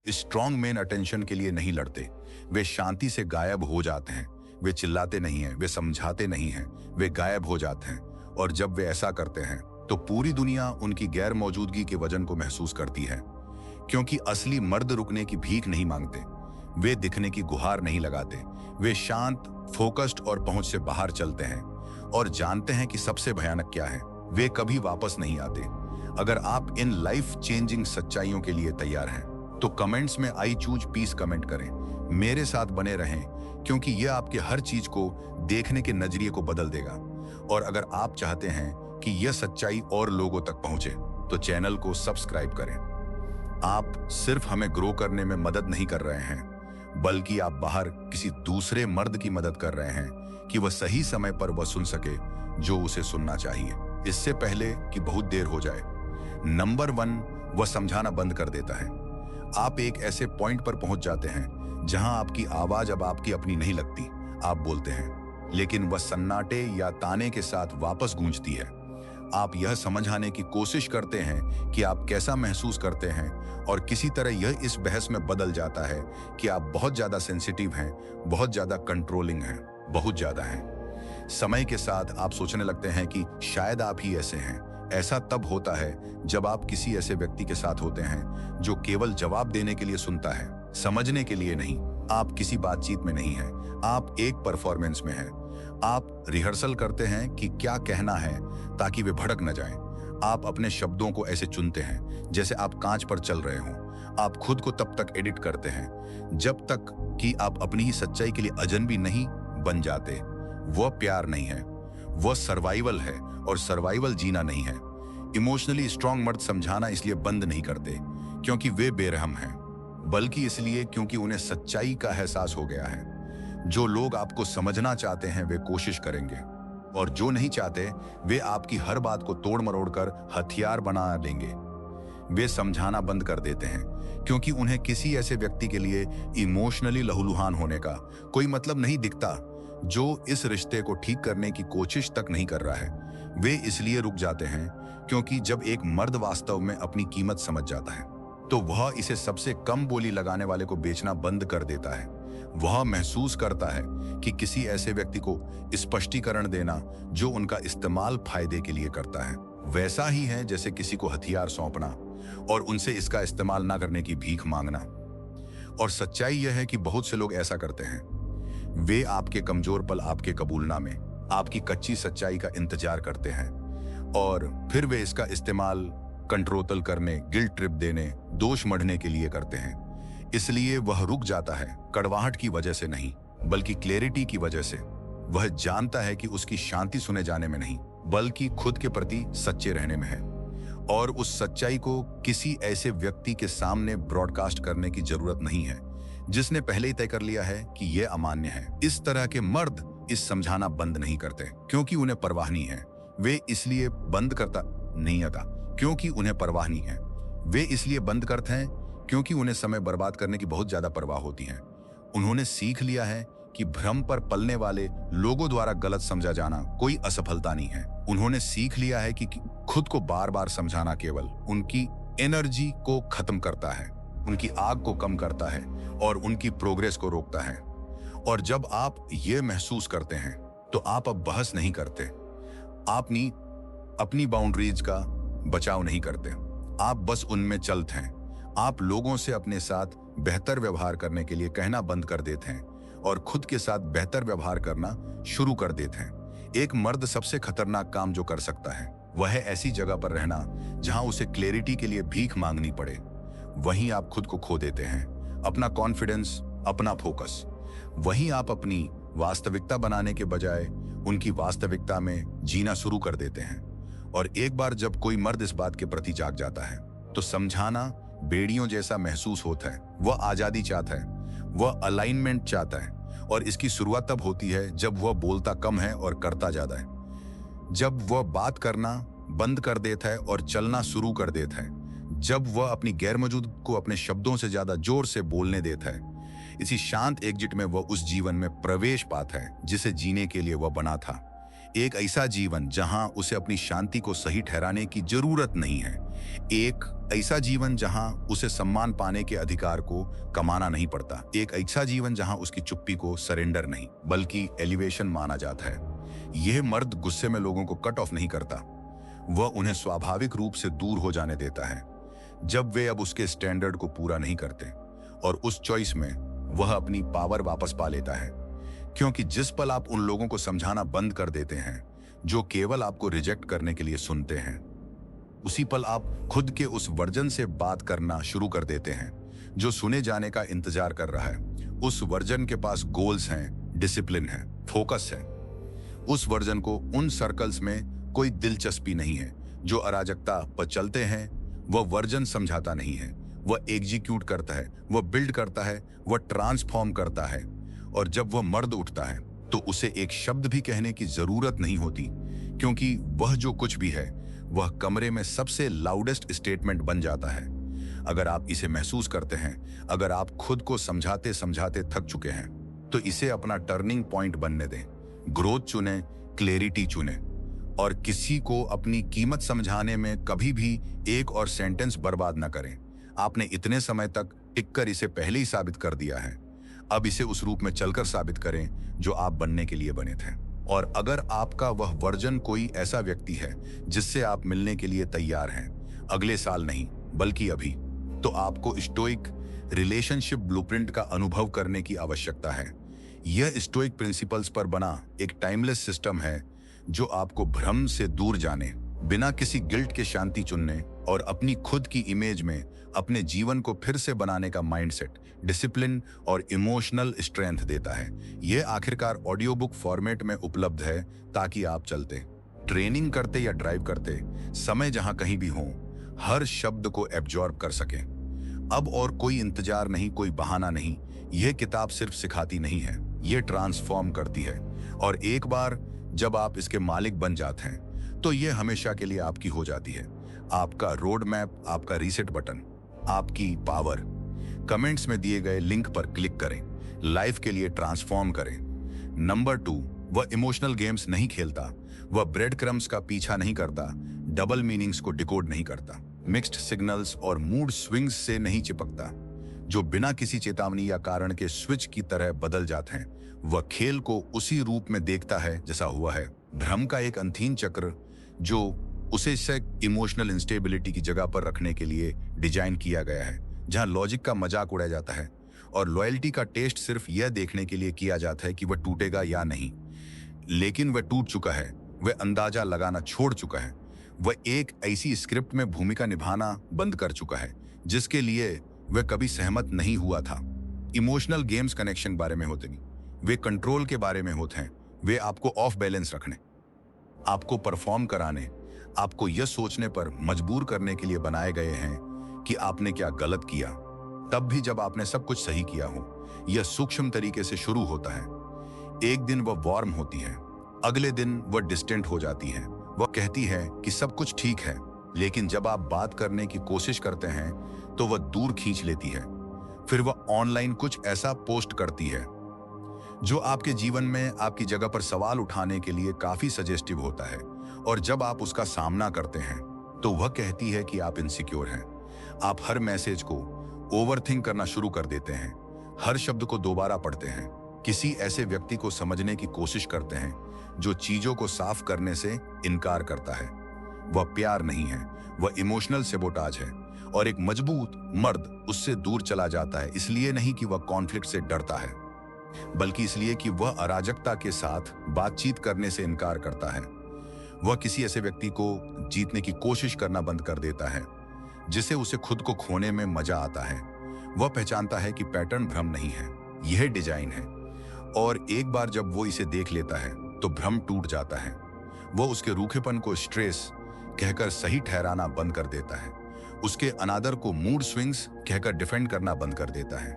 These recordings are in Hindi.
स्ट्रॉन्ग मैन अटेंशन के लिए नहीं लड़ते, वे शांति से गायब हो जाते हैं। वे चिल्लाते नहीं हैं, वे समझाते नहीं हैं, वे गायब हो जाते हैं। और जब वे ऐसा करते हैं तो पूरी दुनिया उनकी गैर मौजूदगी के वजन को महसूस करती है। क्योंकि असली मर्द रुकने की भीख नहीं मांगते, वे दिखने की गुहार नहीं लगाते। वे शांत, फोकस्ड और पहुंच से बाहर चलते हैं और जानते हैं कि सबसे भयानक क्या है, वे कभी वापस नहीं आते। अगर आप इन लाइफ चेंजिंग सच्चाइयों के लिए तैयार हैं तो कमेंट्स में आई चूज पीस कमेंट करें। मेरे साथ बने रहें, क्योंकि यह आपके हर चीज को देखने के नजरिए को बदल देगा। और अगर आप चाहते हैं कि यह सच्चाई और लोगों तक पहुंचे तो चैनल को सब्सक्राइब करें। आप सिर्फ हमें ग्रो करने में मदद नहीं कर रहे हैं, बल्कि आप बाहर किसी दूसरे मर्द की मदद कर रहे हैं कि वह सही समय पर वह सुन सके जो उसे सुनना चाहिए, इससे पहले कि बहुत देर हो जाए। नंबर 1, वह समझाना बंद कर देता है। आप एक ऐसे पॉइंट पर पहुंच जाते हैं जहां आपकी आवाज अब आपकी अपनी नहीं लगती। आप बोलते हैं, लेकिन वह सन्नाटे या ताने के साथ वापस गूंजती है। आप यह समझाने की कोशिश करते हैं कि आप कैसा महसूस करते हैं, और किसी तरह यह इस बहस में बदल जाता है कि आप बहुत ज्यादा सेंसिटिव हैं, बहुत ज्यादा कंट्रोलिंग हैं, बहुत ज्यादा हैं। समय के साथ आप सोचने लगते हैं कि शायद आप ही ऐसे हैं। ऐसा तब होता है जब आप किसी ऐसे व्यक्ति के साथ होते हैं जो केवल जवाब देने के लिए सुनता है, समझने के लिए नहीं। आप किसी बातचीत में नहीं हैं, आप एक परफॉर्मेंस में हैं। आप रिहर्सल करते हैं कि क्या कहना है ताकि वे भड़क न जाएं। आप अपने शब्दों को ऐसे चुनते हैं जैसे आप कांच पर चल रहे हों। आप खुद को तब तक एडिट करते हैं जब तक कि आप अपनी ही सच्चाई के लिए अजनबी नहीं बन जाते। वह प्यार नहीं है, वह सर्वाइवल है, और सर्वाइवल जीना नहीं है। इमोशनली स्ट्रांग मर्द समझाना इसलिए बंद नहीं करते क्योंकि वे बेरहम हैं, बल्कि इसलिए क्योंकि उन्हें सच्चाई का एहसास हो गया है। जो लोग आपको समझना चाहते हैं वे कोशिश करेंगे, और जो नहीं चाहते वे आपकी हर बात को तोड़ मरोड़ कर हथियार बना लेंगे। वे समझाना बंद कर देते हैं क्योंकि उन्हें किसी ऐसे व्यक्ति के लिए इमोशनली लहूलुहान होने का कोई मतलब नहीं दिखता जो इस रिश्ते को ठीक करने की कोशिश तक नहीं कर रहा है। वे इसलिए रुक जाते हैं क्योंकि जब एक मर्द वास्तव में अपनी कीमत समझ जाता है तो वह इसे सबसे कम बोली लगाने वाले को बेचना बंद कर देता है। वह महसूस करता है कि किसी ऐसे व्यक्ति को स्पष्टीकरण देना जो उनका इस्तेमाल फायदे के लिए करता है वैसा ही है जैसे किसी को हथियार सौंपना और उनसे इसका इस्तेमाल ना करने की भीख मांगना। और सच्चाई यह है कि बहुत से लोग ऐसा करते हैं। वे आपके कमजोर पल आपके कबूलना में आपकी कच्ची सच्चाई का इंतजार करते हैं, और फिर वे इसका इस्तेमाल कंट्रोल करने, गिल्ट ट्रिप देने, दोष मढ़ने के लिए करते हैं। इसलिए वह रुक जाता है, कड़वाहट की वजह से नहीं बल्कि क्लैरिटी की वजह से। वह जानता है कि उसकी शांति सुने जाने में नहीं बल्कि खुद के प्रति सच्चे रहने में है, और उस सच्चाई को किसी ऐसे व्यक्ति के सामने ब्रॉडकास्ट करने की जरूरत नहीं है जिसने पहले ही तय कर लिया है कि यह अमान्य है। इस तरह के मर्द इस समझाना बंद नहीं करते क्योंकि उन्हें परवाह नहीं है। वे इसलिए बंद करता नहीं आता क्योंकि उन्हें परवाह नहीं है। वे इसलिए बंद करते हैं क्योंकि उन्हें समय बर्बाद करने की बहुत ज्यादा परवाह होती है। उन्होंने सीख लिया है कि भ्रम पर पलने वाले लोगों द्वारा गलत समझा जाना कोई असफलता नहीं है। उन्होंने सीख लिया है कि खुद को बार बार समझाना केवल उनकी एनर्जी को खत्म करता है, उनकी आग को कम करता है और उनकी प्रोग्रेस को रोकता है। और जब आप ये महसूस करते हैं तो आप अब बहस नहीं करते, आप अपनी बाउंड्रीज का बचाव नहीं करते, आप बस उनमें चलते हैं। आप लोगों से अपने साथ बेहतर व्यवहार करने के लिए कहना बंद कर देते हैं और खुद के साथ बेहतर व्यवहार करना शुरू कर देते हैं। एक मर्द सबसे खतरनाक काम जो कर सकता है वह है ऐसी जगह पर रहना जहां उसे क्लैरिटी के लिए भीख मांगनी पड़े। वहीं आप खुद को खो देते हैं, अपना कॉन्फिडेंस, अपना फोकस। वहीं आप अपनी वास्तविकता बनाने के बजाय उनकी वास्तविकता में जीना शुरू कर देते हैं। और एक बार जब कोई मर्द इस बात के प्रति जाग जाता है तो समझाना बेड़ियों जैसा महसूस होता है। वह आजादी चाहता है, वह अलाइनमेंट चाहता है, और इसकी शुरुआत तब होती है जब वह बोलता कम है और करता ज्यादा है। जब वह बात करना बंद कर देता है और चलना शुरू कर देता है। जब वह अपनी गैरमौजूद को अपने शब्दों से ज्यादा जोर से बोलने देता है। इसी शांत एग्जिट में वह उस जीवन में प्रवेश पाता है जिसे जीने के लिए वह बना था। एक ऐसा जीवन जहां उसे अपनी शांति को सही ठहराने की जरूरत नहीं है। एक ऐसा जीवन जहां उसे सम्मान पाने के अधिकार को कमाना नहीं पड़ता। एक ऐसा जीवन जहां उसकी चुप्पी को सरेंडर नहीं बल्कि एलिवेशन माना जाता है। यह मर्द गुस्से में लोगों को कट ऑफ नहीं करता, वह उन्हें स्वाभाविक रूप से दूर हो जाने देता है जब वे अब उसके स्टैंडर्ड को पूरा नहीं करते, और उस चॉइस में वह अपनी पावर वापस पा लेता है। क्योंकि जिस पल आप उन लोगों को समझाना बंद कर देते हैं जो केवल आपको रिजेक्ट करने के लिए सुनते हैं, उसी पल आप खुद के उस वर्जन से बात करना शुरू कर देते हैं जो सुने जाने का इंतजार कर रहा है। उस वर्जन के पास गोल्स हैं, डिसिप्लिन है, फोकस है। उस वर्जन को उन सर्कल्स में कोई दिलचस्पी नहीं है जो अराजकता पर चलते हैं। वह वर्जन समझाता नहीं है, वह एग्जीक्यूट करता है, वह बिल्ड करता है, वह ट्रांसफॉर्म करता है। और जब वह मर्द उठता है तो उसे एक शब्द भी कहने की जरूरत नहीं होती, क्योंकि वह जो कुछ भी है वह कमरे में सबसे लाउडेस्ट स्टेटमेंट बन जाता है। अगर आप इसे महसूस करते हैं, अगर आप खुद को समझाते समझाते थक चुके हैं, तो इसे अपना टर्निंग पॉइंट बनने दें। ग्रोथ चुने, क्लैरिटी चुने, और किसी को अपनी कीमत समझाने में कभी भी एक और सेंटेंस बर्बाद न करें। आपने इतने समय तक टिककर इसे पहले ही साबित कर दिया है, अब इसे उस रूप में चलकर साबित करें जो आप बनने के लिए बने थे। और अगर आपका वह वर्जन कोई ऐसा व्यक्ति है जिससे आप मिलने के लिए तैयार हैं, अगले साल नहीं बल्कि अभी, तो आपको स्टोइक रिलेशनशिप ब्लूप्रिंट का अनुभव करने की आवश्यकता है। यह स्टोइक प्रिंसिपल्स पर बना एक टाइमलेस सिस्टम है जो आपको भ्रम से दूर जाने, बिना किसी गिल्ट के शांति चुनने और अपनी खुद की इमेज में अपने जीवन को फिर से बनाने का माइंडसेट, डिसिप्लिन और इमोशनल स्ट्रेंथ देता है। यह आखिरकार ऑडियो बुक फॉर्मेट में उपलब्ध है ताकि आप चलते, ट्रेनिंग करते या ड्राइव करते समय जहां कहीं भी हो, हर शब्द को एब्जॉर्ब कर सकें। अब और कोई इंतजार नहीं, कोई बहाना नहीं। यह किताब सिर्फ सिखाती नहीं है, यह ट्रांसफॉर्म करती है। और एक बार जब आप इसके मालिक बन जाते हैं तो यह हमेशा के लिए आपकी हो जाती है। आपका रोड मैप, आपका रीसेट बटन, आपकी पावर। कमेंट्स में दिए गए लिंक पर क्लिक करें, लाइफ के लिए ट्रांसफॉर्म करें। नंबर 2, वह इमोशनल गेम्स नहीं खेलता, वह ब्रेड क्रम्स का पीछा नहीं करता, डबल मीनिंग्स को डिकोड नहीं करता, मिक्स्ड सिग्नल्स और मूड स्विंग्स से नहीं चिपकता जो बिना किसी चेतावनी या कारण के स्विच की तरह बदल जाते हैं। वह खेल को उसी रूप में देखता है जैसा हुआ है, भ्रम का एक अंधीन चक्र जो उसे इमोशनल इंस्टेबिलिटी की जगह पर रखने के लिए डिजाइन किया गया है, जहां लॉजिक का मजाक उड़ाया जाता है और लॉयल्टी का टेस्ट सिर्फ यह देखने के लिए किया जाता है कि वह टूटेगा या नहीं। लेकिन वह टूट चुका है, वह अंदाजा लगाना छोड़ चुका है, वह एक ऐसी स्क्रिप्ट में भूमिका निभाना बंद कर चुका है जिसके लिए वह कभी सहमत नहीं हुआ था। इमोशनल गेम्स कनेक्शन बारे में होते नहीं, वे कंट्रोल के बारे में होते हैं। वे आपको ऑफ बैलेंस रखने, आपको परफॉर्म कराने, आपको यह सोचने पर मजबूर करने के लिए बनाए गए हैं कि आपने क्या गलत किया, तब भी जब आपने सब कुछ सही किया हो। यह सूक्ष्म तरीके से शुरू होता है। एक दिन वह वार्म होती है, अगले दिन वह डिस्टेंट हो जाती है। वह कहती है कि सब कुछ ठीक है, लेकिन जब आप बात करने की कोशिश करते हैं तो वह दूर खींच लेती है। फिर वह ऑनलाइन कुछ ऐसा पोस्ट करती है जो आपके जीवन में आपकी जगह पर सवाल उठाने के लिए काफी सजेस्टिव होता है, और जब आप उसका सामना करते हैं तो वह कहती है कि आप इनसिक्योर हैं। आप हर मैसेज को ओवरथिंक करना शुरू कर देते हैं, हर शब्द को दोबारा पढ़ते हैं, किसी ऐसे व्यक्ति को समझने की कोशिश करते हैं जो चीजों को साफ करने से इनकार करता है। वह प्यार नहीं है, वह इमोशनल सेबोटाज है। और एक मजबूत मर्द उससे दूर चला जाता है, इसलिए नहीं कि वह कॉन्फ्लिक्ट से डरता है, बल्कि इसलिए कि वह अराजकता के साथ बातचीत करने से इनकार करता है। वह किसी ऐसे व्यक्ति को जीतने की कोशिश करना बंद कर देता है जिसे उसे खुद को खोने में मजा आता है। वह पहचानता है कि पैटर्न भ्रम नहीं है, यह डिजाइन है। और एक बार जब वो इसे देख लेता है तो भ्रम टूट जाता है। वह उसके रूखेपन को स्ट्रेस कहकर सही ठहराना बंद कर देता है, उसके अनादर को मूड स्विंग्स कहकर डिफेंड करना बंद कर देता है,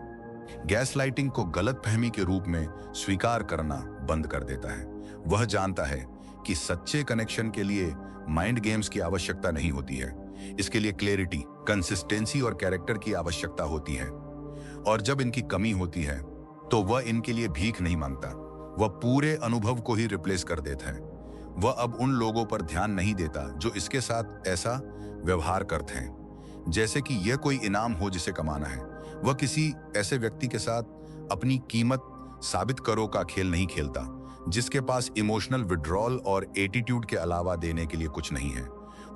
गैसलाइटिंग को गलतफहमी के रूप में स्वीकार करना बंद कर देता है। वह जानता है कि सच्चे कनेक्शन के लिए माइंड गेम्स की आवश्यकता नहीं होती है, इसके लिए क्लैरिटी, कंसिस्टेंसी और कैरेक्टर की आवश्यकता होती है। और जब इनकी कमी होती है तो वह इनके लिए भीख नहीं मांगता, वह पूरे अनुभव को ही रिप्लेस कर देता है। वह अब उन लोगों पर ध्यान नहीं देता जो इसके साथ ऐसा व्यवहार करते हैं जैसे कि यह कोई इनाम हो जिसे कमाना है। वह किसी ऐसे व्यक्ति के साथ अपनी कीमत साबित करो का खेल नहीं खेलता जिसके पास इमोशनल विड्रॉल और एटीट्यूड के अलावा देने के लिए कुछ नहीं है।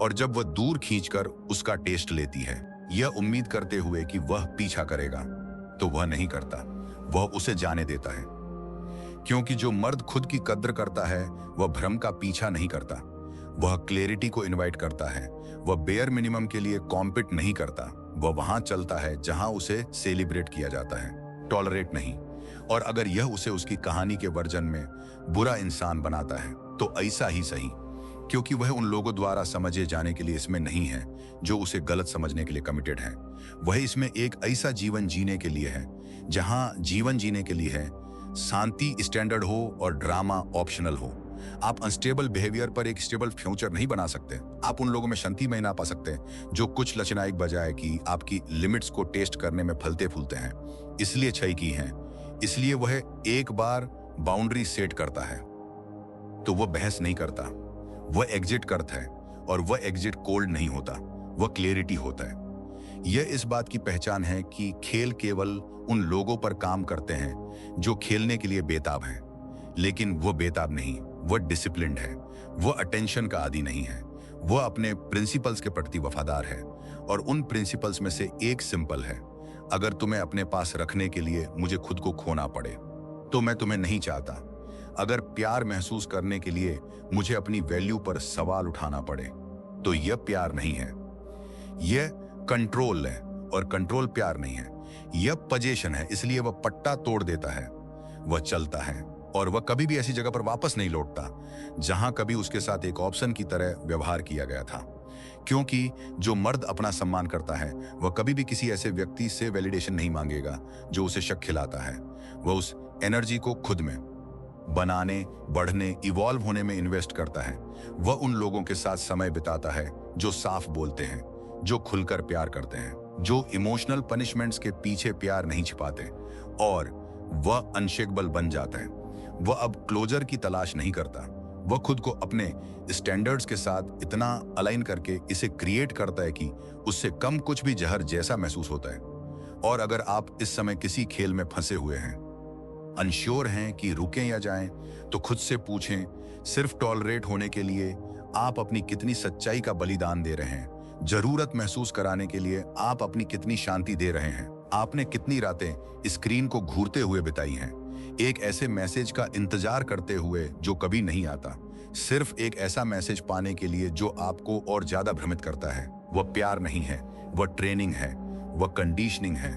और जब वह दूर खींचकर उसका टेस्ट लेती है, यह उम्मीद करते हुए कि वह पीछा करेगा, तो वह नहीं करता, वह उसे जाने देता है। क्योंकि जो मर्द खुद की कद्र करता है वह भ्रम का पीछा नहीं करता, वह क्लैरिटी को इनवाइट करता है। वह बेयर मिनिमम के लिए कॉम्पिट नहीं करता, वह वहां चलता है जहां उसे सेलिब्रेट किया जाता है, टॉलरेट नहीं। और अगर यह उसे उसकी कहानी के वर्जन में बुरा इंसान बनाता है तो ऐसा ही सही, क्योंकि वह उन लोगों द्वारा समझे जाने के लिए इसमें नहीं है जो उसे गलत समझने के लिए कमिटेड है। वह इसमें एक ऐसा जीवन जीने के लिए है जहां जीवन जीने के लिए है शांति स्टैंडर्ड हो और ड्रामा ऑप्शनल हो। आप अनस्टेबल बिहेवियर पर एक स्टेबल फ्यूचर नहीं बना सकते। आप उन लोगों में शांति में ना पा सकते जो कुछ लचनाइक बजाय कि आपकी लिमिट्स को टेस्ट करने में फलते फूलते हैं, इसलिए क्षय की हैं। इसलिए वह एक बार बाउंड्री सेट करता है तो वह बहस नहीं करता, वह एग्जिट करता है। और वह एग्जिट कोल्ड नहीं होता, वह क्लैरिटी होता है। यह इस बात की पहचान है कि खेल केवल उन लोगों पर काम करते हैं जो खेलने के लिए बेताब हैं, लेकिन वह बेताब नहीं, वह डिसिप्लिन्ड है, वह अटेंशन का आदी नहीं है, वह अपने प्रिंसिपल्स के प्रति वफादार है। और उन प्रिंसिपल्स में से एक सिंपल है, अगर तुम्हें अपने पास रखने के लिए मुझे खुद को खोना पड़े तो मैं तुम्हें नहीं चाहता। अगर प्यार महसूस करने के लिए मुझे अपनी वैल्यू पर सवाल उठाना पड़े तो यह प्यार नहीं है, यह कंट्रोल है। और कंट्रोल प्यार नहीं है, यह पोजीशन है। इसलिए वह पट्टा तोड़ देता है, वह चलता है और वह कभी भी ऐसी जगह पर वापस नहीं लौटता जहां कभी उसके साथ एक ऑप्शन की तरह व्यवहार किया गया था। क्योंकि जो मर्द अपना सम्मान करता है वह कभी भी किसी ऐसे व्यक्ति से वैलिडेशन नहीं मांगेगा जो उसे शक खिलाता है। वह उस एनर्जी को खुद में बनाने, बढ़ने, इवॉल्व होने में इन्वेस्ट करता है। वह उन लोगों के साथ समय बिताता है जो साफ बोलते हैं, जो खुलकर प्यार करते हैं, जो इमोशनल पनिशमेंट्स के पीछे प्यार नहीं छिपाते। और वह अनशेकेबल बन जाता है। वह अब क्लोजर की तलाश नहीं करता, वह खुद को अपने स्टैंडर्ड्स के साथ इतना अलाइन करके इसे क्रिएट करता है कि उससे कम कुछ भी जहर जैसा महसूस होता है। और अगर आप इस समय किसी खेल में फंसे हुए हैं, अनश्योर हैं कि रुकें या जाएं, तो खुद से पूछें, सिर्फ टॉलरेट होने के लिए आप अपनी कितनी सच्चाई का बलिदान दे रहे हैं? जरूरत महसूस कराने के लिए आप अपनी कितनी शांति दे रहे हैं? आपने कितनी रातें स्क्रीन को घूरते हुए बिताई हैं, एक ऐसे मैसेज का इंतजार करते हुए जो कभी नहीं आता, सिर्फ एक ऐसा मैसेज पाने के लिए जो आपको और ज्यादा भ्रमित करता है? वह प्यार नहीं है, वह ट्रेनिंग है, वह कंडीशनिंग है।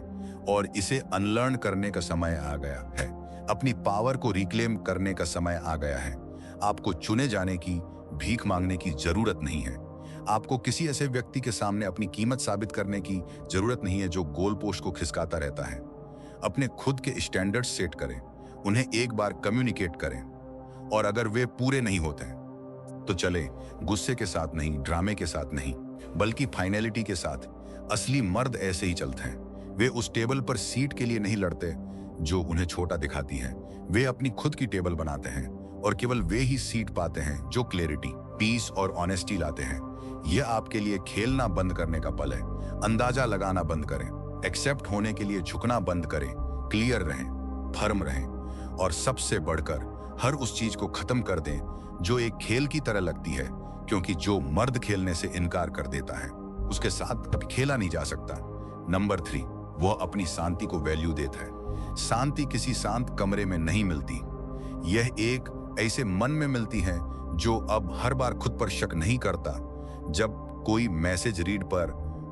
और इसे अनलर्न करने का समय आ गया है। अपनी पावर को रिक्लेम करने का समय आ गया है। आपको चुने जाने की, भीख मांगने की जरूरत नहीं है। आपको किसी ऐसे व्यक्ति के सामने अपनी कीमत साबित करने की जरूरत नहीं है जो गोल पोस्ट को खिसकाता रहता है। अपने खुद के स्टैंडर्ड्स सेट करें, उन्हें एक बार कम्युनिकेट करें, और अगर वे पूरे नहीं होते तो चले, गुस्से के साथ नहीं, ड्रामे के साथ नहीं, बल्कि फाइनलिटी के साथ। असली मर्द ऐसे ही चलते हैं। वे उस टेबल पर सीट के लिए नहीं लड़ते जो उन्हें छोटा दिखाती है। वे अपनी खुद की टेबल बनाते हैं और केवल वे ही सीट पाते हैं जो क्लैरिटी, पीस और ऑनेस्टी लाते हैं। यह आपके लिए खेलना बंद करने का पल है। अंदाजा लगाना बंद करें, एक्सेप्ट होने के लिए झुकना बंद करें, क्लियर रहें, फर्म रहें, और सबसे बढ़कर हर उस चीज को खत्म कर दें जो एक खेल की तरह लगती है, क्योंकि जो मर्द खेलने से इनकार कर देता है उसके साथ कभी खेला नहीं जा सकता। नंबर 3, वह अपनी शांति को वैल्यू देता है। शांति किसी शांत कमरे में नहीं मिलती, यह एक ऐसे मन में मिलती है जो अब हर बार खुद पर शक नहीं करता जब कोई मैसेज रीड पर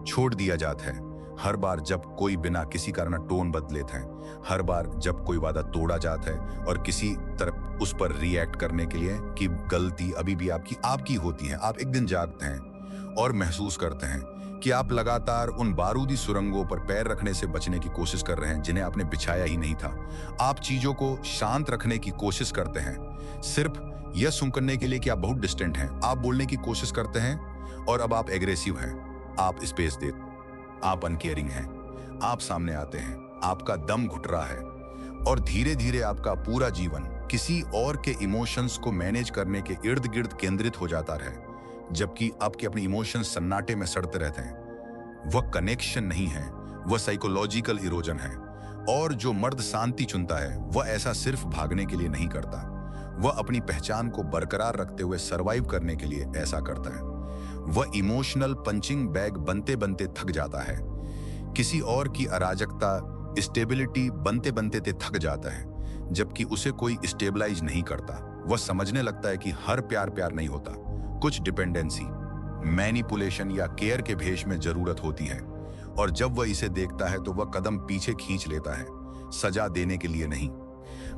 छोड़ दिया जाता है, हर बार जब कोई बिना किसी कारण टोन बदलेता है, हर बार जब कोई वादा तोड़ा जाता है और किसी तरफ उस पर रिएक्ट करने के लिए कि गलती अभी भी आपकी होती है। आप एक दिन जागते हैं और महसूस करते हैं कि आप लगातार उन बारूदी सुरंगों पर पैर रखने से बचने की कोशिश कर रहे हैं जिन्हें आपने बिछाया ही नहीं था। आप चीजों को शांत रखने की कोशिश करते हैं, सिर्फ यह सुनने के लिए कि आप बहुत डिस्टेंट हैं। आप बोलने की कोशिश करते हैं और अब आप एग्रेसिव हैं, आप स्पेस देते, आप अनकेयरिंग हैं, आप सामने आते हैं, आपका दम घुट रहा है, और धीरे धीरे आपका पूरा जीवन किसी और के इमोशंस को मैनेज करने के इर्द गिर्द केंद्रित हो जाता रहे, जबकि आपके अपने इमोशंस सन्नाटे में सड़ते रहते हैं, वह कनेक्शन नहीं है, वह साइकोलॉजिकल इरोजन है। और जो मर्द शांति चुनता है वह ऐसा सिर्फ भागने के लिए नहीं करता, वह अपनी पहचान को बरकरार रखते हुए सरवाइव करने के लिए ऐसा करता है। वह इमोशनल पंचिंग बैग बनते बनते थक जाता है, किसी और की अराजकता स्टेबिलिटी बनते बनते थक जाता है, जबकि उसे कोई स्टेबलाइज नहीं करता। वह समझने लगता है कि हर प्यार प्यार नहीं होता, कुछ डिपेंडेंसी, मैनिपुलेशन या केयर के भेष में जरूरत होती है। और जब वह इसे देखता है तो वह कदम पीछे खींच लेता है, सजा देने के लिए नहीं,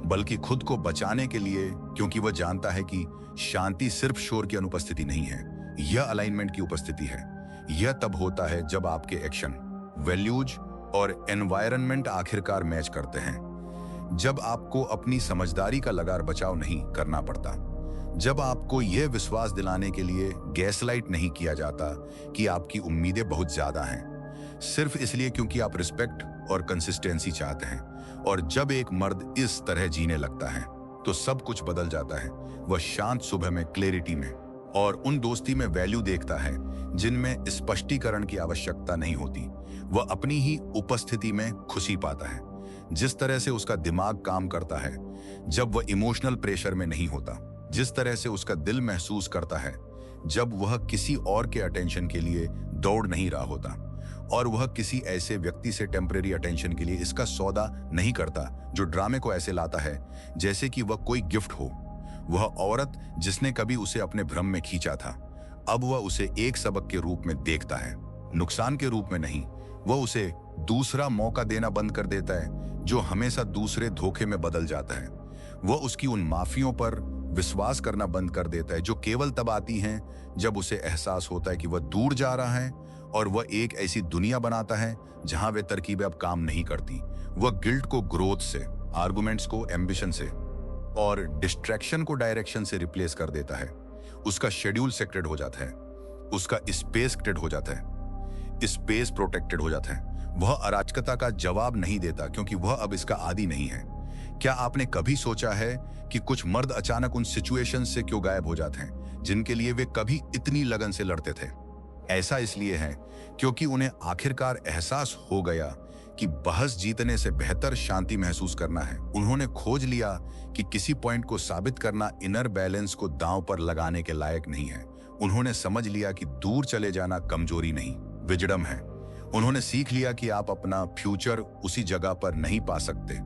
बल्कि खुद को बचाने के लिए, क्योंकि वह जानता है कि शांति सिर्फ शोर की अनुपस्थिति नहीं है, यह अलाइनमेंट की उपस्थिति है। यह तब होता है जब आपके एक्शन, वैल्यूज और एनवायरनमेंट आखिरकार मैच करते हैं, जब आपको अपनी समझदारी का लगार बचाव नहीं करना पड़ता, जब आपको यह विश्वास दिलाने के लिए गैसलाइट नहीं किया जाता कि आपकी उम्मीदें बहुत ज्यादा हैं, सिर्फ इसलिए क्योंकि आप रिस्पेक्ट और कंसिस्टेंसी चाहते हैं। और जब एक मर्द इस तरह जीने लगता है तो सब कुछ बदल जाता है। वह शांत सुबह में क्लैरिटी में और उन दोस्ती में वैल्यू देखता है जिनमें स्पष्टीकरण की आवश्यकता नहीं होती। वह अपनी ही उपस्थिति में खुशी पाता है, जिस तरह से उसका दिमाग काम करता है जब वह इमोशनल प्रेशर में नहीं होता, जिस तरह से उसका दिल महसूस करता है जब वह किसी और के अटेंशन के लिए दौड़ नहीं रहा होता, और वह किसी ऐसे व्यक्ति से टेम्परेरी अटेंशन के लिए इसका सौदा नहीं करता जो ड्रामे को ऐसे लाता है जैसे कि वह कोई गिफ्ट हो। वह औरत जिसने कभी उसे अपने भ्रम में खींचा था, अब वह उसे एक सबक के रूप में देखता है, नुकसान के रूप में नहीं। वह उसे दूसरा मौका देना बंद कर देता है जो हमेशा दूसरे धोखे में बदल जाता है। वह उसकी उन माफियों पर विश्वास करना बंद कर देता है जो केवल तब आती हैं जब उसे एहसास होता है कि वह दूर जा रहा है, और वह एक ऐसी दुनिया बनाता है जहां वे तरकीबें अब काम नहीं करती। वह गिल्ट को ग्रोथ से, आर्गुमेंट्स को एम्बिशन से और डिस्ट्रैक्शन को डायरेक्शन से रिप्लेस कर देता है। उसका शेड्यूल सेक्रेड हो जाता है, उसका स्पेस सेक्रेड हो जाता है, स्पेस प्रोटेक्टेड हो जाता है। वह अराजकता का जवाब नहीं देता क्योंकि वह अब इसका आदी नहीं है। क्या आपने कभी सोचा है कि कुछ मर्द अचानक उन सिचुएशन से क्यों गायब हो जाते हैं जिनके लिए वे कभी इतनी लगन से लड़ते थे? ऐसा इसलिए है क्योंकि उन्हें आखिरकार एहसास हो गया कि बहस जीतने से बेहतर शांति महसूस करना है। उन्होंने खोज लिया कि किसी पॉइंट को साबित करना इनर बैलेंस को दांव पर लगाने के लायक नहीं है। उन्होंने समझ लिया कि दूर चले जाना कमजोरी नहीं, विजडम है। उन्होंने सीख लिया कि आप अपना फ्यूचर उसी जगह पर नहीं पा सकते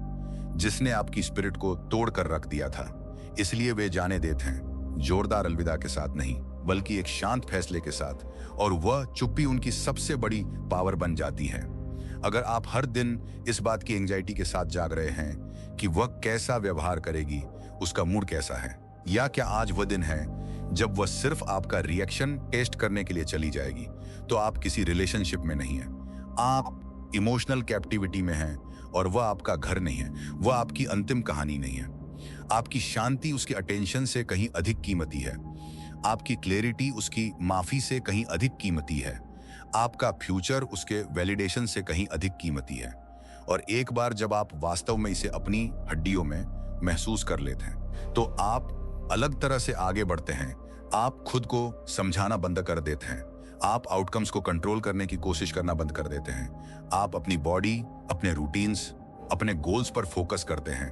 जिसने आपकी स्पिरिट को तोड़ कर रख दिया था। इसलिए वे जाने देते हैं, जोरदार अलविदा के साथ नहीं, बल्कि एक शांत फैसले के साथ, और वह चुप्पी उनकी सबसे बड़ी पावर बन जाती है। अगर आप हर दिन इस बात की एंजाइटी के साथ जाग रहे हैं कि वह कैसा व्यवहार करेगी, उसका मूड कैसा है, या क्या आज वह दिन है जब वह सिर्फ आपका रिएक्शन टेस्ट करने के लिए चली जाएगी, तो आप किसी रिलेशनशिप में नहीं हैं। आप इमोशनल कैप्टिविटी में हैं और वह आपका घर नहीं है, वह आपकी अंतिम कहानी नहीं है। आपकी शांति उसके अटेंशन से कहीं अधिक कीमती है, आपकी क्लैरिटी उसकी माफी से कहीं अधिक कीमती है, आपका फ्यूचर उसके वैलिडेशन से कहीं अधिक कीमती है। और एक बार जब आप वास्तव में इसे अपनी हड्डियों में महसूस कर लेते हैं तो आप अलग तरह से आगे बढ़ते हैं। आप खुद को समझाना बंद कर देते हैं, आप आउटकम्स को कंट्रोल करने की कोशिश करना बंद कर देते हैं। आप अपनी बॉडी, अपने रूटीन्स, अपने गोल्स पर फोकस करते हैं।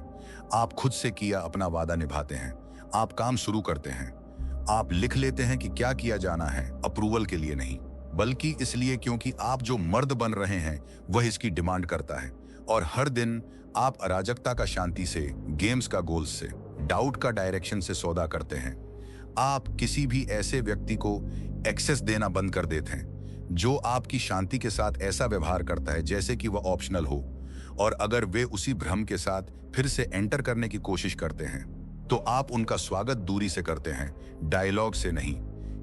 आप खुद से किया अपना वादा निभाते हैं। आप काम शुरू करते हैं। आप लिख लेते हैं कि क्या किया जाना है, अप्रूवल के लिए नहीं, बल्कि इसलिए क्योंकि आप जो मर्द बन रहे हैं वह इसकी डिमांड करता है। और हर दिन आप अराजकता का शांति से, गेम्स का गोल्स से, डाउट का डायरेक्शन से सौदा करते हैं। आप किसी भी ऐसे व्यक्ति को एक्सेस देना बंद कर देते हैं जो आपकी शांति के साथ ऐसा व्यवहार करता है जैसे कि वह ऑप्शनल हो। और अगर वे उसी भ्रम के साथ फिर से एंटर करने की कोशिश करते हैं तो आप उनका स्वागत दूरी से करते हैं, डायलॉग से नहीं,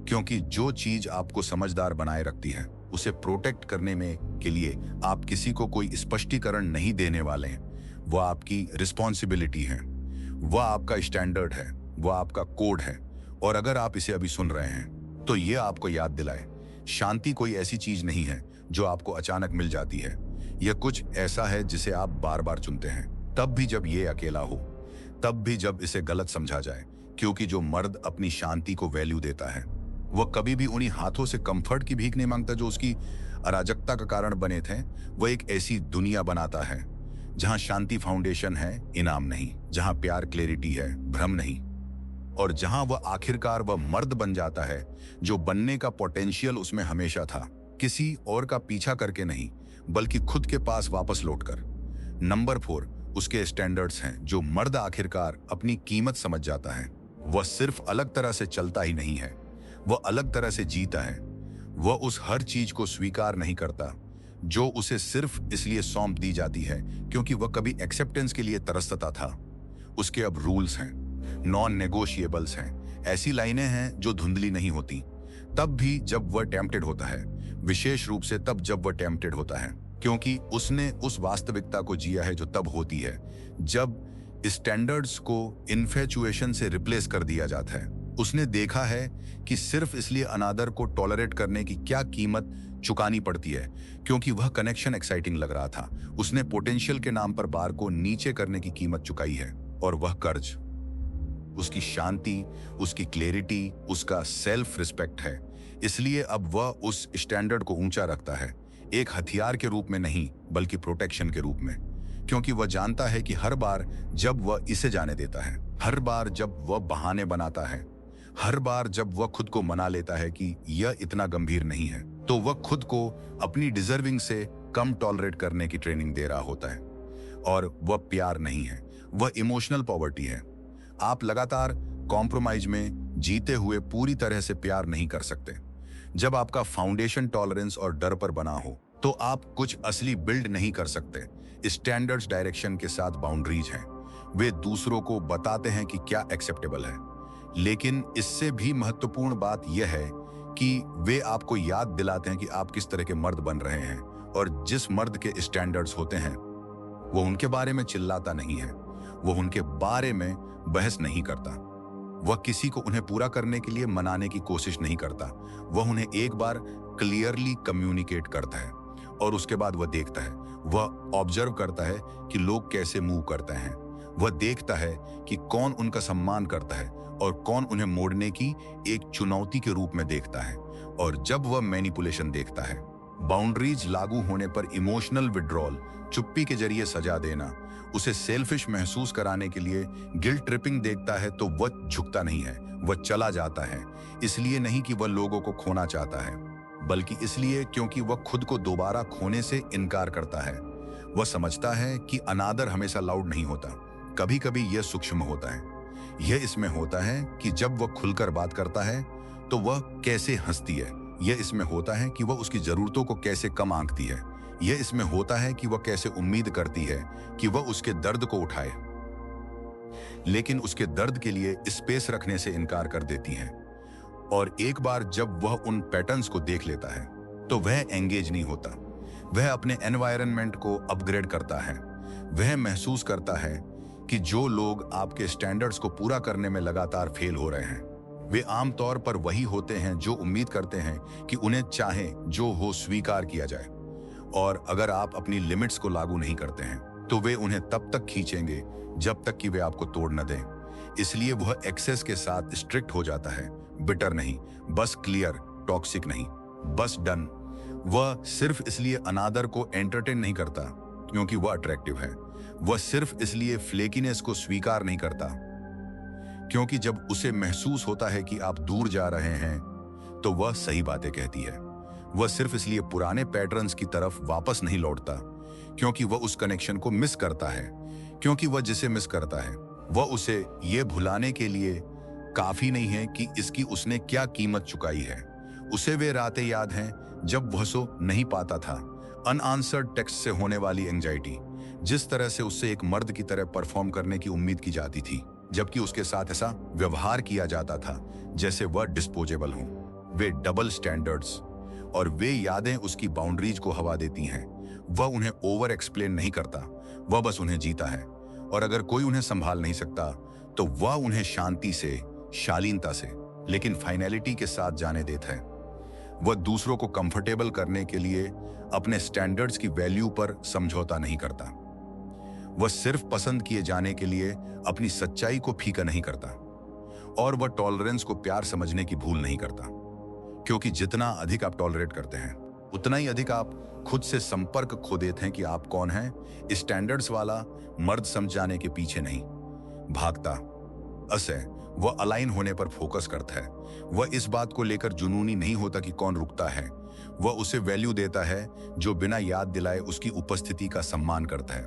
क्योंकि जो चीज आपको समझदार बनाए रखती है उसे प्रोटेक्ट करने में के लिए आप किसी को कोई स्पष्टीकरण नहीं देने वाले हैं। वह आपकी रिस्पॉन्सिबिलिटी है, वह आपका स्टैंडर्ड है, वह आपका कोड है। और अगर आप इसे अभी सुन रहे हैं तो यह आपको याद दिलाए, शांति कोई ऐसी चीज नहीं है जो आपको अचानक मिल जाती है। यह कुछ ऐसा है जिसे आप बार बार चुनते हैं, तब भी जब ये अकेला हो, तब भी जब इसे गलत समझा जाए, क्योंकि जो मर्द अपनी शांति को वैल्यू देता है वह कभी भी उन्हीं हाथों से कंफर्ट की भीख नहीं मांगता जो उसकी अराजकता का कारण बने थे। वह एक ऐसी दुनिया बनाता है जहां शांति फाउंडेशन है, इनाम नहीं, जहां प्यार क्लैरिटी है, भ्रम नहीं, और जहां वह आखिरकार वह मर्द बन जाता है जो बनने का पोटेंशियल उसमें हमेशा था, किसी और का पीछा करके नहीं बल्कि खुद के पास वापस लौटकर। नंबर 4, उसके स्टैंडर्ड्स हैं। जो मर्द आखिरकार अपनी कीमत समझ जाता है वह सिर्फ अलग तरह से चलता ही नहीं है, वह अलग तरह से जीता है। वह उस हर चीज को स्वीकार नहीं करता जो उसे सिर्फ इसलिए सौंप दी जाती है क्योंकि वह कभी एक्सेप्टेंस के लिए तरसता था। उसके अब रूल्स हैं, नॉन नेगोशिएबल्स हैं, ऐसी लाइनें हैं जो धुंधली नहीं होती तब भी जब वह टेम्प्टेड होता है, विशेष रूप से तब जब वह टेम्प्टेड होता है, क्योंकि उसने उस वास्तविकता को जिया है जो तब होती है जब स्टैंडर्ड्स को इन्फेचुएशन से रिप्लेस कर दिया जाता है। उसने देखा है कि सिर्फ इसलिए अनादर को टॉलरेट करने की क्या कीमत चुकानी पड़ती है, क्योंकि वह कनेक्शन एक्साइटिंग लग रहा था। उसने पोटेंशियल के नाम पर बार को नीचे करने की कीमत चुकाई है, और वह कर्ज उसकी शांति, उसकी क्लैरिटी, उसका सेल्फ रिस्पेक्ट है। इसलिए अब वह उस स्टैंडर्ड को ऊंचा रखता है, एक हथियार के रूप में नहीं बल्कि प्रोटेक्शन के रूप में, क्योंकि वह जानता है कि हर बार जब वह इसे जाने देता है, हर बार जब वह बहाने बनाता है, हर बार जब वह खुद को मना लेता है कि यह इतना गंभीर नहीं है, तो वह खुद को अपनी डिजर्विंग से कम टॉलरेट करने की ट्रेनिंग दे रहा होता है। और वह प्यार नहीं है, वह इमोशनल पॉवर्टी है। आप लगातार कॉम्प्रोमाइज में जीते हुए पूरी तरह से प्यार नहीं कर सकते। जब आपका फाउंडेशन टॉलरेंस और डर पर बना हो तो आप कुछ असली बिल्ड नहीं कर सकते। स्टैंडर्ड्स डायरेक्शन के साथ बाउंड्रीज हैं, वे दूसरों को बताते हैं कि क्या एक्सेप्टेबल है, लेकिन इससे भी महत्वपूर्ण बात यह है कि वे आपको याद दिलाते हैं कि आप किस तरह के मर्द बन रहे हैं। और जिस मर्द के स्टैंडर्ड्स होते हैं वो उनके बारे में चिल्लाता नहीं है, वो उनके बारे में बहस नहीं करता, वह किसी को उन्हें पूरा करने के लिए मनाने की कोशिश नहीं करता। वह उन्हें एक बार क्लियरली कम्युनिकेट करता है और उसके बाद वह देखता है, वह ऑब्जर्व करता है कि लोग कैसे मूव करते हैं, वह देखता है कि कौन उनका सम्मान करता है और कौन उन्हें मोड़ने की एक चुनौती के रूप में देखता है। और जब वह मैनिपुलेशन देखता है, बाउंड्रीज लागू होने पर इमोशनल विड्रॉल, चुप्पी के जरिए सजा देना, उसे सेल्फिश महसूस कराने के लिए गिल्ट ट्रिपिंग देखता है, तो वह झुकता नहीं है, वह चला जाता है। इसलिए नहीं कि वह लोगों को खोना चाहता है, बल्कि इसलिए क्योंकि वह खुद को दोबारा खोने से इनकार करता है। वह समझता है कि अनादर हमेशा लाउड नहीं होता, कभी कभी यह सूक्ष्म होता है। यह इसमें होता है कि जब वह खुलकर बात करता है तो वह कैसे हंसती है, यह इसमें होता है कि वह उसकी जरूरतों को कैसे कम आंकती है, यह इसमें होता है कि वह कैसे उम्मीद करती है कि वह उसके दर्द को उठाए, लेकिन उसके दर्द के लिए स्पेस रखने से इनकार कर देती है। और एक बार जब वह उन पैटर्न्स को देख लेता है तो वह एंगेज नहीं होता, वह अपने एनवायरनमेंट को अपग्रेड करता है। वह महसूस करता है कि जो लोग आपके स्टैंडर्ड्स को पूरा करने में लगातार फेल हो रहे हैं, वे आमतौर पर वही होते हैं जो उम्मीद करते हैं कि उन्हें चाहे जो हो स्वीकार किया जाए। और अगर आप अपनी लिमिट्स को लागू नहीं करते हैं तो वे उन्हें तब तक खींचेंगे जब तक कि वे आपको तोड़ न दें। इसलिए वह एक्सेस के साथ स्ट्रिक्ट हो जाता है, बिटर नहीं, बस क्लियर, टॉक्सिक नहीं, बस डन। वह सिर्फ इसलिए अनादर को एंटरटेन नहीं करता क्योंकि वह अट्रैक्टिव है, वह सिर्फ इसलिए फ्लेकीनेस को स्वीकार नहीं करता क्योंकि जब उसे महसूस होता है कि आप दूर जा रहे हैं तो वह सही बातें कहती है। वह सिर्फ इसलिए पुराने पैटर्न्स की तरफ वापस नहीं लौटता क्योंकि वह उस कनेक्शन को मिस करता है, क्योंकि वह जिसे मिस करता है वह उसे ये भुलाने के लिए काफी नहीं है कि इसकी उसने क्या कीमत चुकाई है। उसे वे रातें याद हैं जब वह सो नहीं पाता था, अनआंसर्ड टेक्स्ट से होने वाली एंजाइटी, जिस तरह से उससे एक मर्द की तरह परफॉर्म करने की उम्मीद की जाती थी जबकि उसके साथ ऐसा व्यवहार किया जाता था जैसे वह डिस्पोजेबल हो। वे डबल स्टैंडर्ड्स और वे यादें उसकी बाउंड्रीज को हवा देती हैं। वह उन्हें ओवर एक्सप्लेन नहीं करता, वह बस उन्हें जीता है। और अगर कोई उन्हें संभाल नहीं सकता तो वह उन्हें शांति से, शालीनता से, लेकिन फाइनलिटी के साथ जाने देता है। वह दूसरों को कंफर्टेबल करने के लिए अपने स्टैंडर्ड्स की वैल्यू पर समझौता नहीं करता। वह सिर्फ पसंद किए जाने के लिए अपनी सच्चाई को फीका नहीं करता, और वह टॉलरेंस को प्यार समझने की भूल नहीं करता, क्योंकि जितना अधिक आप टॉलरेट करते हैं उतना ही अधिक आप खुद से संपर्क खो देते हैं कि आप कौन हैं। स्टैंडर्ड्स वाला मर्द समझ जाने के पीछे नहीं भागता, असे वह अलाइन होने पर फोकस करता है। वह इस बात को लेकर जुनूनी नहीं होता कि कौन रुकता है, वह उसे वैल्यू देता है जो बिना याद दिलाए उसकी उपस्थिति का सम्मान करता है।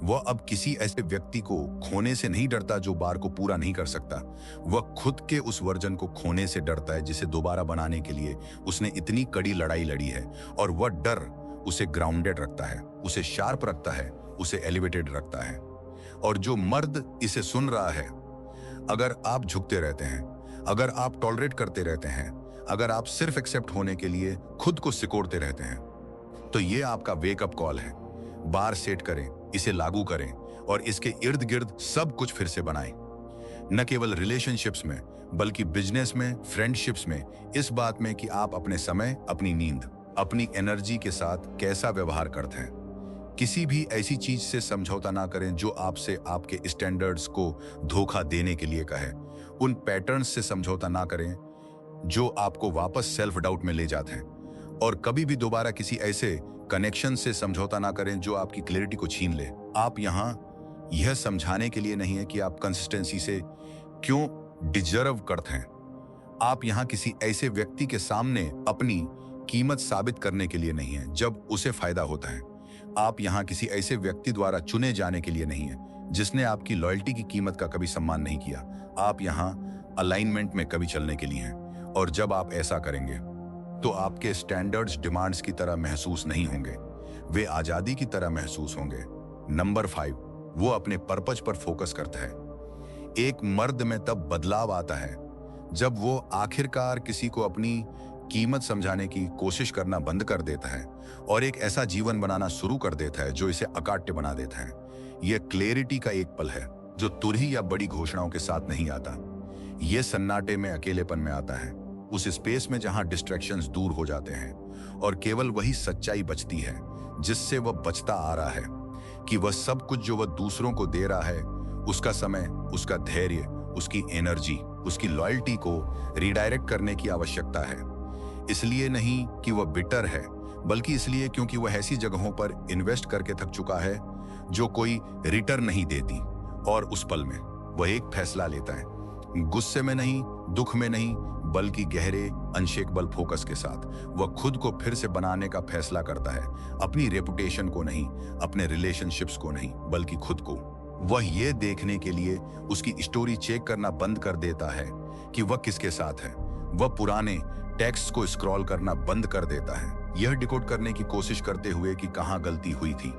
वह अब किसी ऐसे व्यक्ति को खोने से नहीं डरता जो बार को पूरा नहीं कर सकता, वह खुद के उस वर्जन को खोने से डरता है जिसे दोबारा बनाने के लिए उसने इतनी कड़ी लड़ाई लड़ी है। और वह डर उसे ग्राउंडेड रखता है, उसे शार्प रखता है, उसे एलिवेटेड रखता है। और जो मर्द इसे सुन रहा है, अगर आप झुकते रहते हैं, अगर आप टॉलरेट करते रहते हैं, अगर आप सिर्फ एक्सेप्ट होने के लिए खुद को सिकोड़ते रहते हैं, तो ये आपका वेकअप कॉल है। बार सेट करें, इसे लागू करें और इसके इर्द गिर्द सब कुछ फिर से बनाएं। न केवल रिलेशनशिप्स में बल्कि बिजनेस में, फ्रेंडशिप्स में, इस बात में कि आप अपने समय, अपनी नींद, अपनी एनर्जी के साथ कैसा व्यवहार करते हैं। किसी भी ऐसी चीज से समझौता ना करें जो आपसे आपके स्टैंडर्ड्स को धोखा देने के लिए कहे। उन पैटर्न्स से समझौता ना करें जो आपको वापस सेल्फ डाउट में ले जाते हैं। और कभी भी दोबारा किसी ऐसे कनेक्शन से समझौता ना करें जो आपकी क्लैरिटी को छीन ले। आप यहां यह समझाने के लिए नहीं है कि आप कंसिस्टेंसी से क्यों डिजर्व करते हैं। आप यहां किसी ऐसे व्यक्ति के सामने अपनी कीमत साबित करने के लिए नहीं है जब उसे फायदा होता है। आप यहां किसी ऐसे व्यक्ति द्वारा चुने जाने के लिए नहीं है जिसने आपकी लॉयल्टी की कीमत का कभी सम्मान नहीं किया। आप यहां अलाइनमेंट में कभी चलने के लिए हैं। और जब आप ऐसा करेंगे तो आपके स्टैंडर्ड्स डिमांड्स की तरह महसूस नहीं होंगे, वे आजादी की तरह महसूस होंगे। नंबर 5, वो अपने पर्पज पर फोकस करता है। एक मर्द में तब बदलाव आता है जब वो आखिरकार किसी को अपनी कीमत समझाने की कोशिश करना बंद कर देता है और एक ऐसा जीवन बनाना शुरू कर देता है जो इसे अकाट्य बना देता है। यह क्लैरिटी का एक पल है जो तुरही या बड़ी घोषणाओं के साथ नहीं आता। यह सन्नाटे में, अकेलेपन में आता है, उस स्पेस में जहां डिस्ट्रैक्शंस दूर हो जाते हैं और केवल वही सच्चाई बचती है जिससे वह बचता आ रहा है कि वह सब कुछ जो वह दूसरों को दे रहा है, उसका समय, उसका धैर्य, उसकी एनर्जी, उसकी लॉयल्टी को रिडायरेक्ट करने की आवश्यकता है। इसलिए नहीं कि वह बिटर है, बल्कि इसलिए क्योंकि वह ऐसी जगहों पर इन्वेस्ट करके थक चुका है जो कोई रिटर्न नहीं देती। और उस पल में वह एक फैसला लेता है, गुस्से में नहीं, दुख में नहीं, बल्कि गहरे अनशेकबल फोकस के साथ वह खुद को फिर से बनाने का फैसला करता है। अपनी रेपुटेशन को नहीं, अपने रिलेशनशिप्स को नहीं, बल्कि खुद को। वह ये देखने के लिए उसकी स्टोरी चेक करना बंद कर देता है कि वह किसके साथ है। वह पुराने टेक्स्ट को स्क्रॉल करना बंद कर देता है, यह डिकोड करने की कोशिश करते हुए कि कहां गलती हुई थी।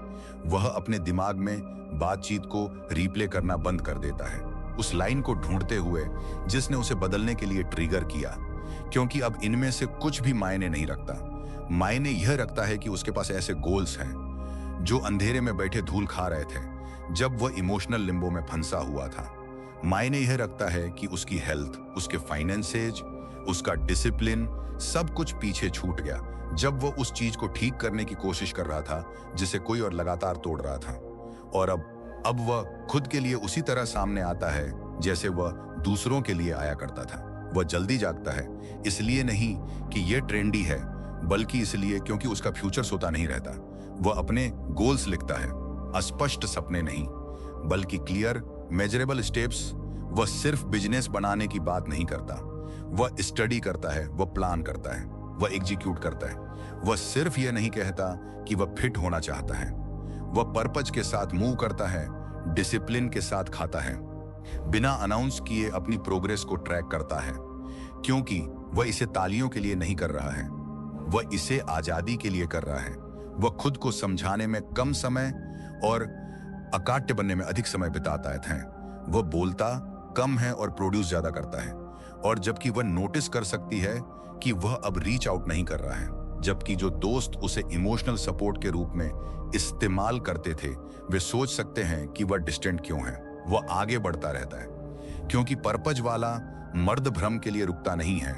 वह अपने दिमाग में बातचीत को रिप्ले करना बंद कर देता है, उस लाइन को ढूंढते हुए जिसने उसे बदलने के लिए ट्रिगर किया, क्योंकि अब इनमें से कुछ भी मायने नहीं रखता। मायने यह रखता है कि उसके पास ऐसे गोल्स हैं जो अंधेरे में बैठे धूल खा रहे थे जब वह इमोशनल लिम्बो में फंसा हुआ था। मायने यह रखता है कि उसकी हेल्थ, उसके फाइनेंसेज, उसका डिसिप्लिन, सब कुछ पीछे छूट गया जब वह उस चीज को ठीक करने की कोशिश कर रहा था जिसे कोई और लगातार तोड़ रहा था। और अब वह खुद के लिए उसी तरह सामने आता है जैसे वह दूसरों के लिए आया करता था। वह जल्दी जागता है, इसलिए नहीं कि यह ट्रेंडी है, बल्कि इसलिए क्योंकि उसका फ्यूचर सोता नहीं रहता। वह अपने गोल्स लिखता है, अस्पष्ट सपने नहीं, बल्कि क्लियर, मेजरेबल स्टेप्स। वह सिर्फ बिजनेस बनाने की बात नहीं करता, वह स्टडी करता है, वह प्लान करता है, वह एग्जीक्यूट करता है। वह सिर्फ यह नहीं कहता कि वह फिट होना चाहता है, वह पर्पज के साथ मूव करता है, डिसिप्लिन के साथ खाता है, बिना अनाउंस किए अपनी प्रोग्रेस को ट्रैक करता है, क्योंकि वह इसे तालियों के लिए नहीं कर रहा है, वह इसे आजादी के लिए कर रहा है। वह खुद को समझाने में कम समय और अकाट्य बनने में अधिक समय बिताता है। वह बोलता कम है और प्रोड्यूस ज्यादा करता है। और जबकि वह नोटिस कर सकती है कि वह अब रीच आउट नहीं कर रहा है, जबकि जो दोस्त उसे इमोशनल सपोर्ट के रूप में इस्तेमाल करते थे वे सोच सकते हैं कि वह डिस्टेंट क्यों है। वह आगे बढ़ता रहता है क्योंकि पर्पज वाला मर्द भ्रम के लिए रुकता नहीं है,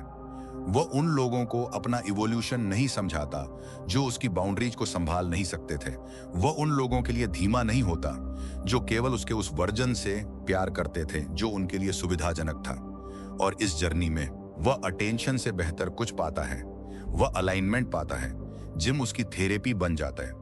वह उन लोगों को अपना इवोल्यूशन नहीं समझाता जो उसकी बाउंड्रीज को संभाल नहीं सकते थे। वह उन लोगों के लिए धीमा नहीं होता जो केवल उसके उस वर्जन से प्यार करते थे जो उनके लिए सुविधाजनक था। और इस जर्नी में वह अटेंशन से बेहतर कुछ पाता है। वह अलाइनमेंट पाता है। जिम उसकी थेरेपी बन जाता है।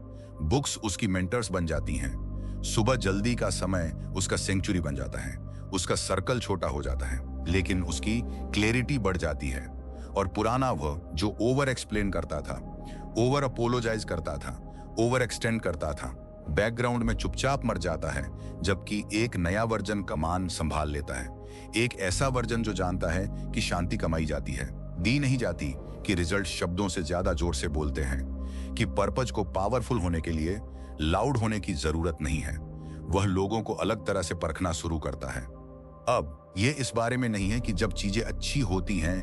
बुक्स उसकी मेंटर्स बन जाती हैं। सुबह जल्दी का समय उसका सेंचुरी बन जाता है। उसका सर्कल छोटा हो जाता है, लेकिन उसकी क्लैरिटी बढ़ जाती है। और पुराना वह जो ओवर एक्सप्लेन करता था, ओवर अपोलोजाइज करता था, ओवर एक्सटेंड करता था, बैकग्राउंड में चुपचाप मर जाता है, जबकि एक नया वर्जन कमान संभाल लेता है। एक ऐसा वर्जन जो जानता है कि शांति कमाई जाती है, दी नहीं जाती, कि रिजल्ट शब्दों से ज्यादा जोर से बोलते हैं, कि पर्पज को पावरफुल होने के लिए लाउड होने की जरूरत नहीं है। वह लोगों को अलग तरह से परखना शुरू करता है। अब यह इस बारे में नहीं है कि जब चीजें अच्छी होती हैं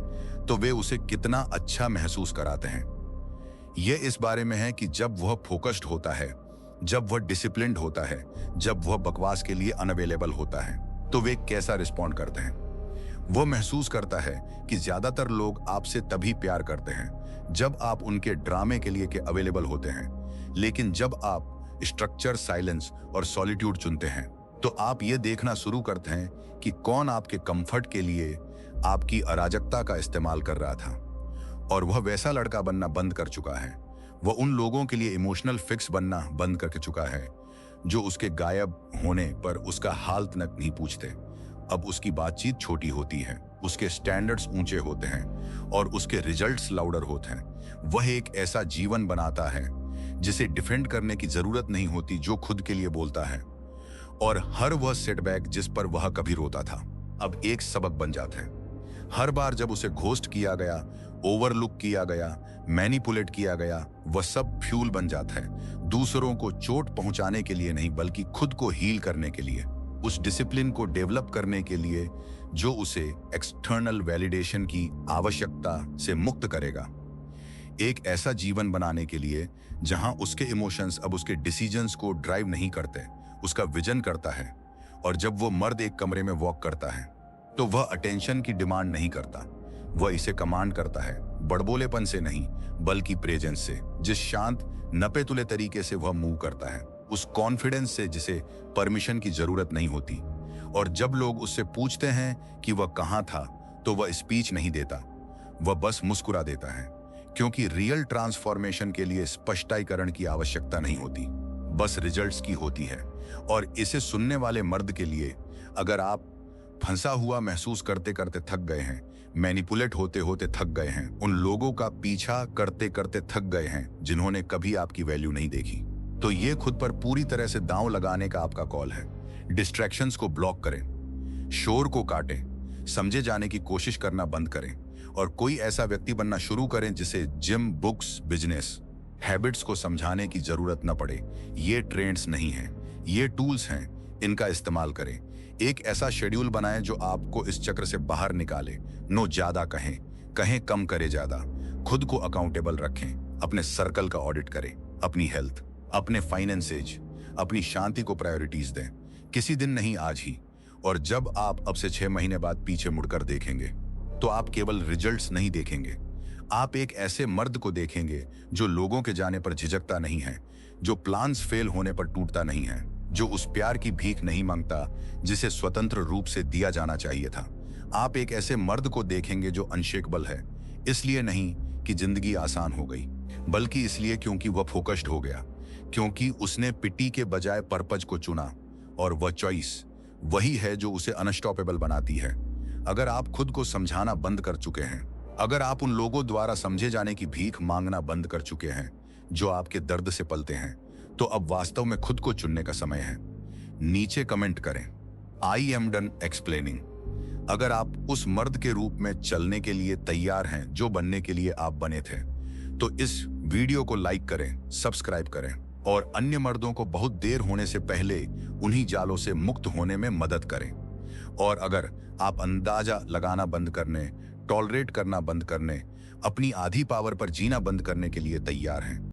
तो वे उसे कितना अच्छा महसूस कराते हैं। यह इस बारे में है कि जब वह फोकस्ड होता है, जब वह डिसिप्लिन्ड होता है, जब वह बकवास के लिए अनअवेलेबल होता है, तो वे कैसा रिस्पॉन्ड करते हैं। वह महसूस करता है कि ज्यादातर लोग आपसे तभी प्यार करते हैं जब आप उनके ड्रामे के लिए अवेलेबल होते हैं। लेकिन जब आप स्ट्रक्चर, साइलेंस और सॉलिट्यूड चुनते हैं तो आप ये देखना शुरू करते हैं कि कौन आपके कंफर्ट के लिए आपकी अराजकता का इस्तेमाल कर रहा था। और वह वैसा लड़का बनना बंद कर चुका है। वह उन लोगों के लिए इमोशनल फिक्स बनना बंद कर चुका है जो उसके गायब होने पर उसका हाल तक नहीं पूछते। अब उसकी बातचीत छोटी होती है, उसके स्टैंडर्ड्स ऊंचे होते हैं और उसके रिजल्ट्स लाउडर होते हैं। वह एक ऐसा जीवन बनाता है जिसे डिफेंड करने की जरूरत नहीं होती, जो खुद के लिए बोलता है। और हर वह सेटबैक जिस पर वह कभी रोता था अब एक सबक बन जाता है। हर बार जब उसे घोस्ट किया गया, ओवरलुक किया गया, मैनिपुलेट किया गया, वह सब फ्यूल बन जाता है। दूसरों को चोट पहुंचाने के लिए नहीं, बल्कि खुद को हील करने के लिए, उस डिसिप्लिन को डेवलप करने के लिए जो उसे एक्सटर्नल वैलिडेशन की आवश्यकता से मुक्त करेगा। एक ऐसा जीवन बनाने के लिए जहां उसके इमोशंस अब उसके डिसीजंस को ड्राइव नहीं करते, उसका विजन करता है। और जब वो मर्द एक कमरे में वॉक करता है तो वह अटेंशन की डिमांड नहीं करता, वह इसे कमांड करता है, बड़बोलेपन से नहीं बल्कि प्रेजेंस से। जिस शांत नपे-तुले तरीके से वह मूव करता है, उस कॉन्फिडेंस से जिसे परमिशन की जरूरत नहीं होती। और जब लोग उससे पूछते हैं कि वह कहां था तो वह स्पीच नहीं देता, वह बस मुस्कुरा देता है। क्योंकि रियल ट्रांसफॉर्मेशन के लिए स्पष्टीकरण की आवश्यकता नहीं होती, बस रिजल्ट्स की होती है। और इसे सुनने वाले मर्द के लिए, अगर आप फंसा हुआ महसूस करते करते थक गए हैं, मैनिपुलेट होते होते थक गए हैं, उन लोगों का पीछा करते करते थक गए हैं जिन्होंने कभी आपकी वैल्यू नहीं देखी, तो ये खुद पर पूरी तरह से दांव लगाने का आपका कॉल है। डिस्ट्रैक्शंस को ब्लॉक करें, शोर को काटें, समझे जाने की कोशिश करना बंद करें और कोई ऐसा व्यक्ति बनना शुरू करें जिसे जिम, बुक्स, बिजनेस, हैबिट्स को समझाने की जरूरत न पड़े। ये ट्रेंड्स नहीं हैं, ये टूल्स हैं, इनका इस्तेमाल करें। एक ऐसा शेड्यूल बनाएं जो आपको इस चक्र से बाहर निकाले। नो ज्यादा कहें, कहें कम करे ज्यादा। खुद को अकाउंटेबल रखें, अपने सर्कल का ऑडिट करें, अपनी हेल्थ, अपने फाइनेंसेज, अपनी शांति को प्रायोरिटीज दें। किसी दिन नहीं, आज ही। और जब आप अब से 6 महीने बाद पीछे मुड़कर देखेंगे तो आप केवल रिजल्ट्स नहीं देखेंगे, आप एक ऐसे मर्द को देखेंगे जो लोगों के जाने पर झिझकता नहीं है, जो प्लान्स फेल होने पर टूटता नहीं है, जो उस प्यार की भीख नहीं मांगता जिसे स्वतंत्र रूप से दिया जाना चाहिए था। आप एक ऐसे मर्द को देखेंगे जो अनशेकेबल है, इसलिए नहीं कि जिंदगी आसान हो गई, बल्कि इसलिए क्योंकि वह फोकस्ड हो गया, क्योंकि उसने पिटी के बजाय पर्पज को चुना। और वह चॉइस वही है जो उसे अनस्टॉपेबल बनाती है। अगर आप खुद को समझाना बंद कर चुके हैं, अगर आप उन लोगों द्वारा समझे जाने की भीख मांगना बंद कर चुके हैं जो आपके दर्द से पलते हैं, तो अब वास्तव में खुद को चुनने का समय है। नीचे कमेंट करें, आई एम डन एक्सप्लेनिंग। अगर आप उस मर्द के रूप में चलने के लिए तैयार हैं जो बनने के लिए आप बने थे, तो इस वीडियो को लाइक करें, सब्सक्राइब करें और अन्य मर्दों को बहुत देर होने से पहले उन्हीं जालों से मुक्त होने में मदद करें। और अगर आप अंदाजा लगाना बंद करने, टॉलरेट करना बंद करने, अपनी आधी पावर पर जीना बंद करने के लिए तैयार हैं,